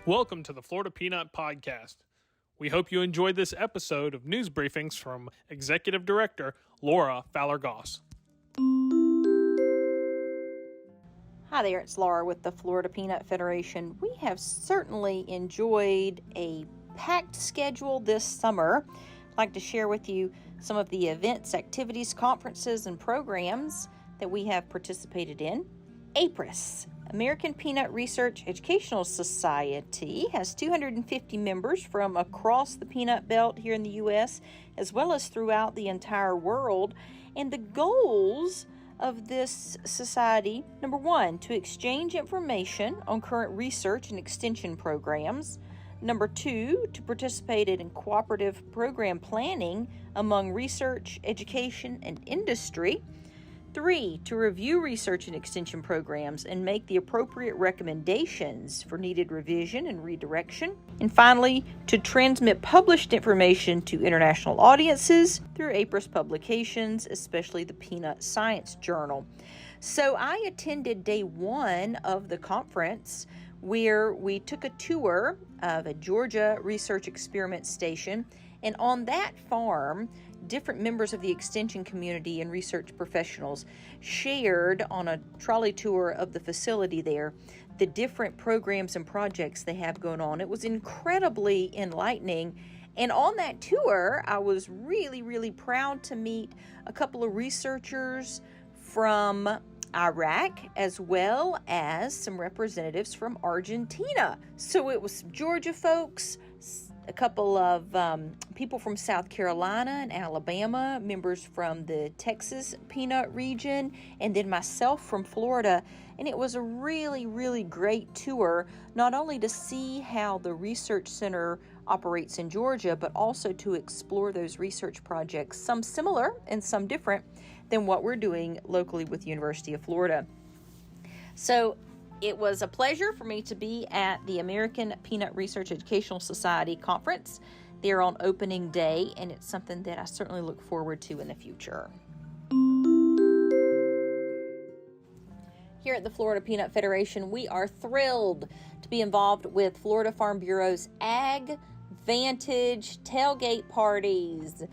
Welcome to the Florida Peanut Podcast. We hope you enjoyed this episode of news briefings from Executive Director Laura Fowler-Goss. Hi there, it's Laura with the Florida Peanut Federation. We have certainly enjoyed a packed schedule this summer. I'd like to share with you some of the events, activities, conferences, and programs that we have participated in. APRES, American Peanut Research Educational Society, has 250 members from across the peanut belt here in the U.S., as well as throughout the entire world. And the goals of this society, number one, to exchange information on current research and extension programs. Number two, to participate in cooperative program planning among research, education, and industry. Three, to review research and extension programs and make the appropriate recommendations for needed revision and redirection. And finally, to transmit published information to international audiences through APRES publications, especially the Peanut Science Journal. So I attended day one of the conference, where we took a tour of a Georgia research experiment station. And on that farm, different members of the extension community and research professionals shared on a trolley tour of the facility there the different programs and projects they have going on. It was incredibly enlightening. And on that tour, I was really proud to meet a couple of researchers from Iraq, as well as some representatives from Argentina. So it was some Georgia folks, a couple of people from South Carolina and Alabama, members from the Texas peanut region, and then myself from Florida. And it was a really great tour, not only to see how the research center operates in Georgia, but also to explore those research projects, some similar and some different than what we're doing locally with the University of Florida. So it was a pleasure for me to be at the American Peanut Research Educational Society conference there on opening day, and it's something that I certainly look forward to in the future. Here at the Florida Peanut Federation, we are thrilled to be involved with Florida Farm Bureau's Ag Vantage tailgate parties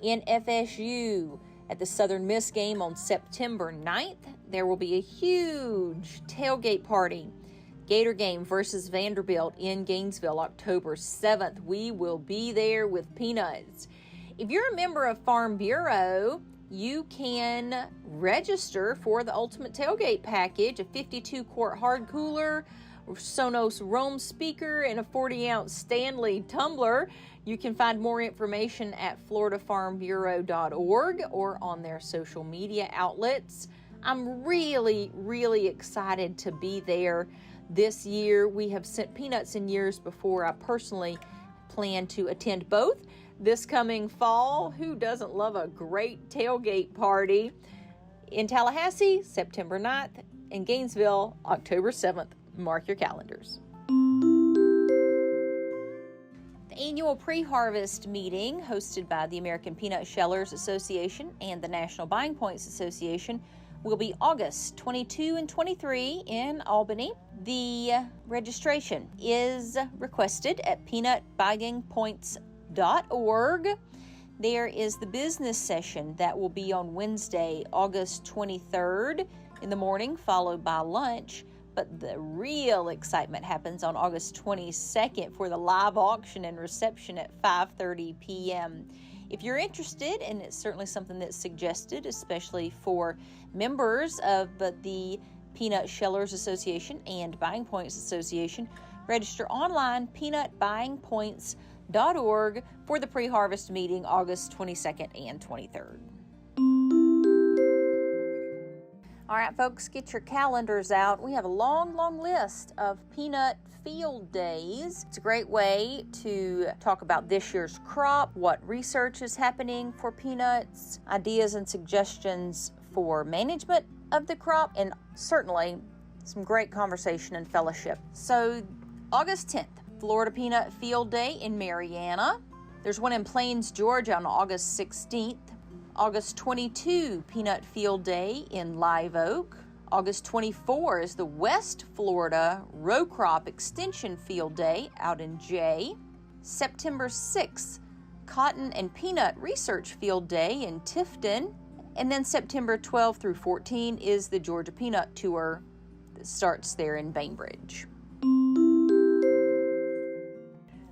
in FSU. At the Southern Miss game on September 9th, there will be a huge tailgate party. Gator game versus Vanderbilt in Gainesville, October 7th. We will be there with peanuts. If you're a member of Farm Bureau, you can register for the Ultimate Tailgate Package, a 52-quart hard cooler, Sonos Roam speaker, and a 40-ounce Stanley tumbler. You can find more information at floridafarmbureau.org or on their social media outlets. I'm really excited to be there this year. We have sent peanuts in years before. I personally plan to attend both this coming fall. Who doesn't love a great tailgate party? In Tallahassee, September 9th. In Gainesville, October 7th. Mark your calendars. Annual pre-harvest meeting hosted by the American Peanut Shellers Association and the National Buying Points Association will be August 22 and 23 in Albany. The registration is requested at peanutbuyingpoints.org. There is the business session that will be on Wednesday, August 23rd in the morning, followed by lunch. But the real excitement happens on August 22nd for the live auction and reception at 5:30 p.m. If you're interested, and it's certainly something that's suggested, especially for members of the Peanut Shellers Association and Buying Points Association, register online, peanutbuyingpoints.org, for the pre-harvest meeting August 22nd and 23rd. All right, folks, get your calendars out. We have a long list of peanut field days. It's a great way to talk about this year's crop, what research is happening for peanuts, ideas and suggestions for management of the crop, and certainly some great conversation and fellowship. So August 10th, Florida Peanut Field Day in Marianna. There's one in Plains, Georgia on August 16th. August 22, Peanut Field Day in Live Oak. August 24 is the West Florida Row Crop Extension Field Day out in Jay. September 6th, Cotton and Peanut Research Field Day in Tifton. And then September 12 through 14 is the Georgia Peanut Tour that starts there in Bainbridge.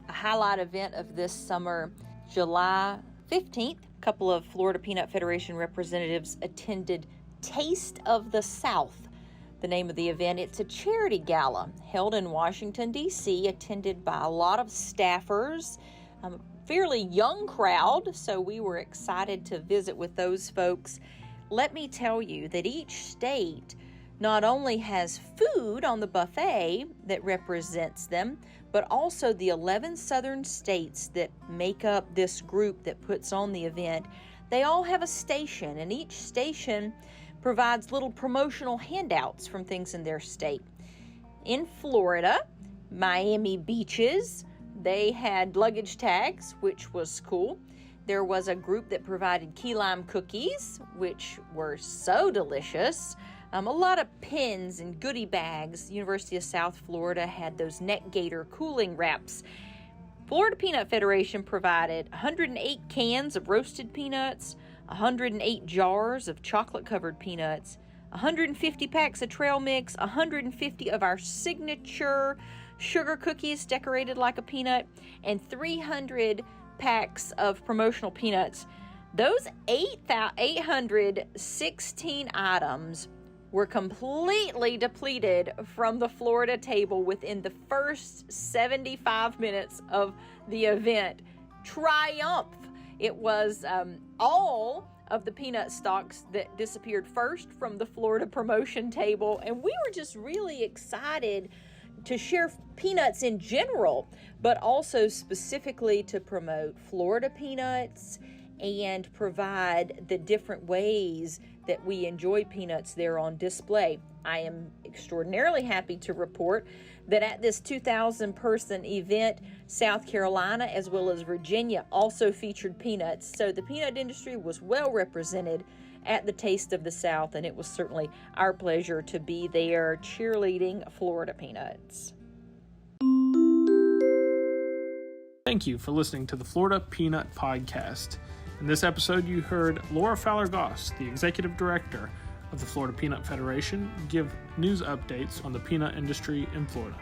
A highlight event of this summer, July 15th, a couple of Florida Peanut Federation representatives attended Taste of the South, the name of the event. It's a charity gala held in Washington, D.C., attended by a lot of staffers, a fairly young crowd, so we were excited to visit with those folks. Let me tell you that each state not only has food on the buffet that represents them, but also the 11 southern states that make up this group that puts on the event. They all have a station, and each station provides little promotional handouts from things in their state. In Florida, Miami Beaches, they had luggage tags, which was cool. There was a group that provided key lime cookies, which were so delicious. A lot of pins and goodie bags. University of South Florida had those neck gaiter cooling wraps. Florida Peanut Federation provided 108 cans of roasted peanuts, 108 jars of chocolate-covered peanuts, 150 packs of trail mix, 150 of our signature sugar cookies decorated like a peanut, and 300 packs of promotional peanuts. Those 816 items were completely depleted from the Florida table within the first 75 minutes of the event. Triumph! It was all of the peanut stocks that disappeared first from the Florida promotion table, and we were just really excited to share peanuts in general, but also specifically to promote Florida peanuts and provide the different ways that we enjoy peanuts there on display. I am extraordinarily happy to report that at this 2,000-person event, South Carolina as well as Virginia also featured peanuts. So the peanut industry was well represented at the Taste of the South, and it was certainly our pleasure to be there cheerleading Florida peanuts. Thank you for listening to the Florida Peanut Podcast. In this episode, you heard Laura Fowler-Goss, the Executive Director of the Florida Peanut Federation, give news updates on the peanut industry in Florida.